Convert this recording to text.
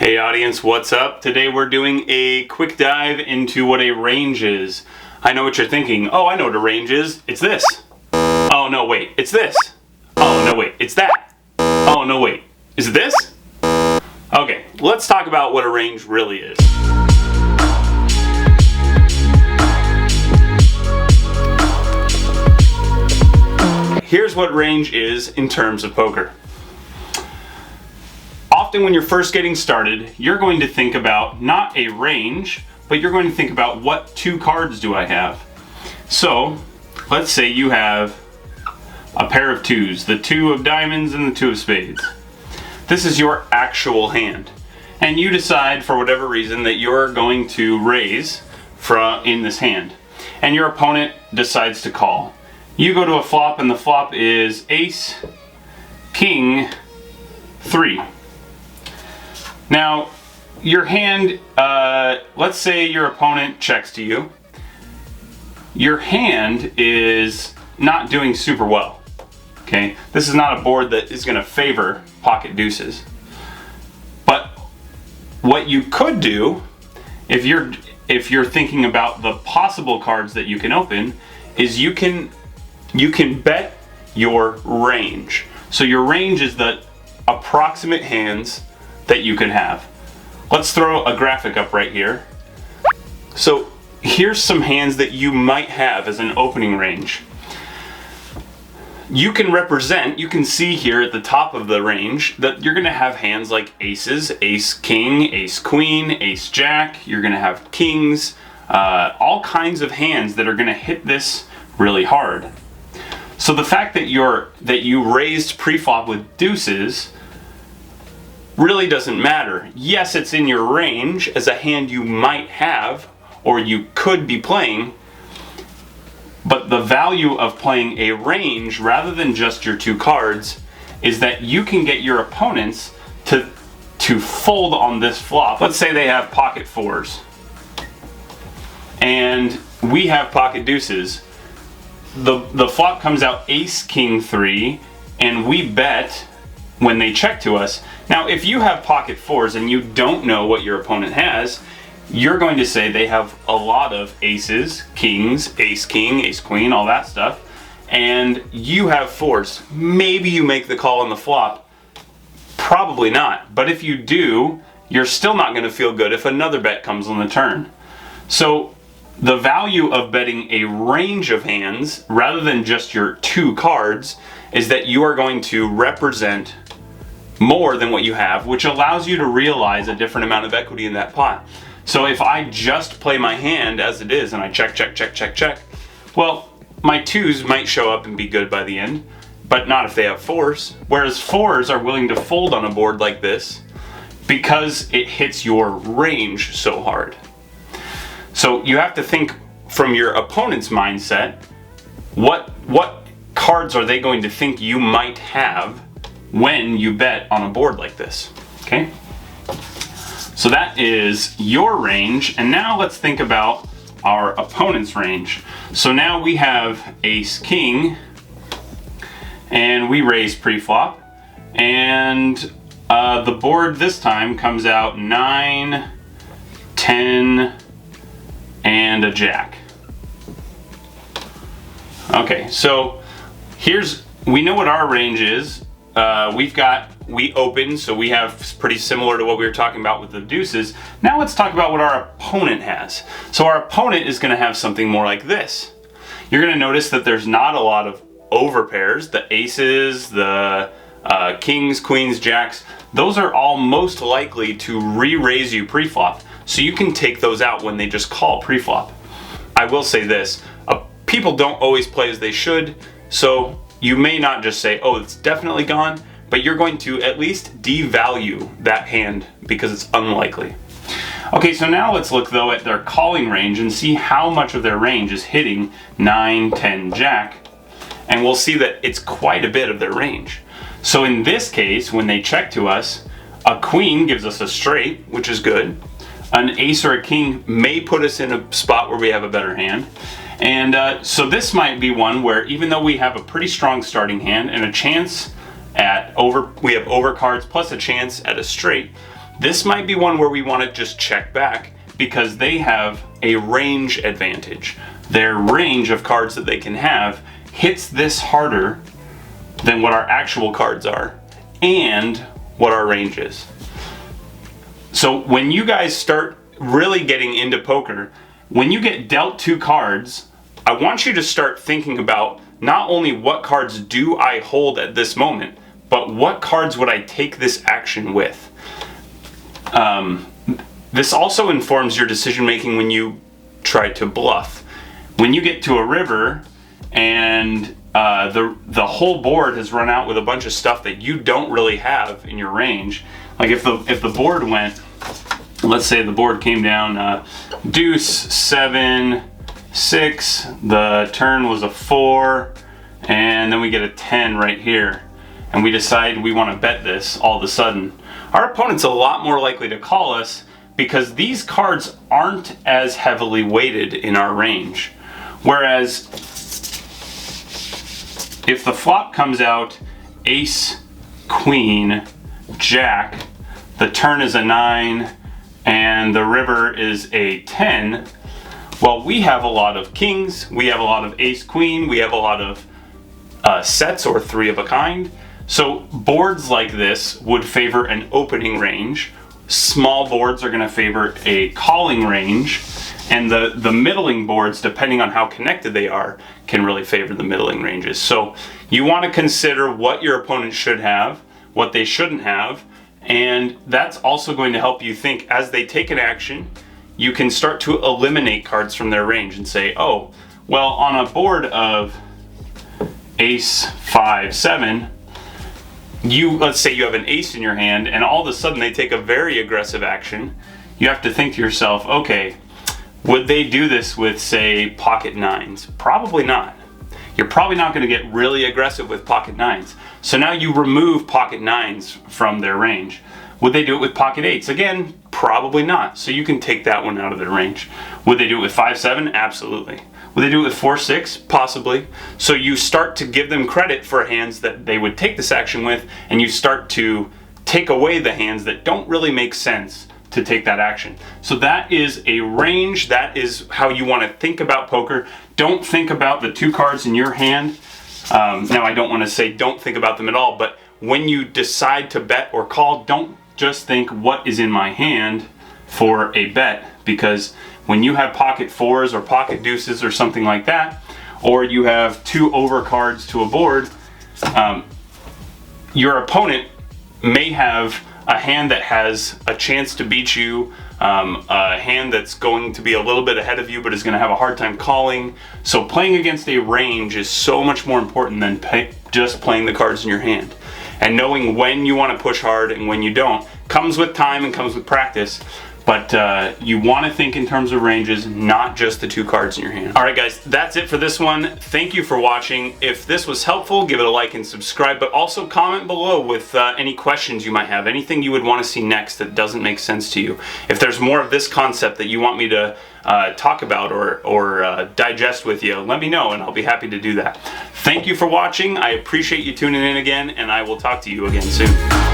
Hey audience, what's up? Today we're doing a quick dive into what a range is. I know what you're thinking. Oh, I know what a range is. It's this. Oh, no, wait. It's this. Oh, no, wait. It's that. Oh, no, wait. Is it this? Okay, let's talk about what a range really is. Here's what range is in terms of poker. Often when you're first getting started, you're going to think about not a range, but you're going to think about what two cards do I have. So let's say you have a pair of twos, the two of diamonds and the two of spades. This is your actual hand. And you decide for whatever reason that you're going to raise in this hand. And your opponent decides to call. You go to a flop and the flop is ace, king, 3. Now, your hand, let's say your opponent checks to you. Your hand is not doing super well, okay? This is not a board that is gonna favor pocket deuces. But what you could do, if you're thinking about the possible cards that you can open, is you can bet your range. So your range is the approximate hands that you could have. Let's throw a graphic up right here. So here's some hands that you might have as an opening range. You can see here at the top of the range that you're gonna have hands like aces, ace king, ace queen, ace jack. You're gonna have kings, all kinds of hands that are gonna hit this really hard. So the fact that you raised pre-flop with deuces really doesn't matter. Yes, it's in your range as a hand you might have or you could be playing, but the value of playing a range rather than just your two cards is that you can get your opponents to fold on this flop. Let's say they have pocket fours and we have pocket deuces. The flop comes out ace king 3 and we bet when they check to us. Now, if you have pocket fours and you don't know what your opponent has, you're going to say they have a lot of aces, kings, ace king, ace queen, all that stuff, and you have fours. Maybe you make the call on the flop. Probably not. But if you do, you're still not going to feel good if another bet comes on the turn. So the value of betting a range of hands rather than just your two cards is that you are going to represent more than what you have, which allows you to realize a different amount of equity in that pot. So if I just play my hand as it is and I check, check, check, check, check, well, my twos might show up and be good by the end, but not if they have fours. Whereas fours are willing to fold on a board like this because it hits your range so hard. So you have to think from your opponent's mindset, what cards are they going to think you might have when you bet on a board like this, okay? So that is your range, and now let's think about our opponent's range. So now we have ace king, and we raise pre-flop, and the board this time comes out 9, 10, and a jack. Okay, so we know what our range is. We open, so we have pretty similar to what we were talking about with the deuces. Now let's talk about what our opponent has. So our opponent is going to have something more like this. You're going to notice that there's not a lot of overpairs. The aces, the kings, queens, jacks, those are all most likely to re-raise you pre-flop. So you can take those out when they just call pre-flop. I will say this, people don't always play as they should, so you may not just say, oh, it's definitely gone, but you're going to at least devalue that hand because it's unlikely. Okay, so now let's look though at their calling range and see how much of their range is hitting 9, 10, jack, and we'll see that it's quite a bit of their range. So in this case, when they check to us, a queen gives us a straight, which is good. An ace or a king may put us in a spot where we have a better hand. And so this might be one where even though we have a pretty strong starting hand and a chance at we have overcards plus a chance at a straight, this might be one where we want to just check back because they have a range advantage. Their range of cards that they can have hits this harder than what our actual cards are and what our range is. So when you guys start really getting into poker, when you get dealt 2 cards, I want you to start thinking about not only what cards do I hold at this moment, but what cards would I take this action with. This also informs your decision making when you try to bluff. When you get to a river and the whole board has run out with a bunch of stuff that you don't really have in your range, like if the board went, let's say the board came down deuce, 7, 6, the turn was a 4, and then we get a 10 right here, and we decide we want to bet this all of a sudden, our opponent's a lot more likely to call us because these cards aren't as heavily weighted in our range. Whereas if the flop comes out ace, queen, jack, the turn is a 9, and the river is a 10, well, we have a lot of kings, we have a lot of ace, queen, we have a lot of sets or 3 of a kind. So boards like this would favor an opening range. Small boards are going to favor a calling range, and the middling boards, depending on how connected they are, can really favor the middling ranges. So you want to consider what your opponent should have, what they shouldn't have, and that's also going to help you think as they take an action, you can start to eliminate cards from their range and say, oh, well, on a board of ace, 5, 7, let's say you have an ace in your hand and all of a sudden they take a very aggressive action. You have to think to yourself, okay, would they do this with, say, pocket 9s? Probably not. You're probably not going to get really aggressive with pocket 9s. So now you remove pocket 9s from their range. Would they do it with pocket 8s? Again, probably not. So you can take that one out of their range. Would they do it with 5, 7? Absolutely. Would they do it with 4, 6? Possibly. So you start to give them credit for hands that they would take this action with, and you start to take away the hands that don't really make sense to take that action. So that is a range. That is how you want to think about poker. Don't think about the 2 cards in your hand. Now, I don't want to say don't think about them at all, but when you decide to bet or call, don't just think what is in my hand for a bet, because when you have pocket 4s or pocket deuces or something like that, or you have 2 overcards to a board, your opponent may have a hand that has a chance to beat you, a hand that's going to be a little bit ahead of you but is going to have a hard time calling. So playing against a range is so much more important than just playing the cards in your hand. And knowing when you want to push hard and when you don't comes with time and comes with practice. But you want to think in terms of ranges, not just the 2 cards in your hand. All right, guys, that's it for this one. Thank you for watching. If this was helpful, give it a like and subscribe, but also comment below with any questions you might have, anything you would want to see next that doesn't make sense to you. If there's more of this concept that you want me to talk about or digest with you, let me know and I'll be happy to do that. Thank you for watching. I appreciate you tuning in again, and I will talk to you again soon.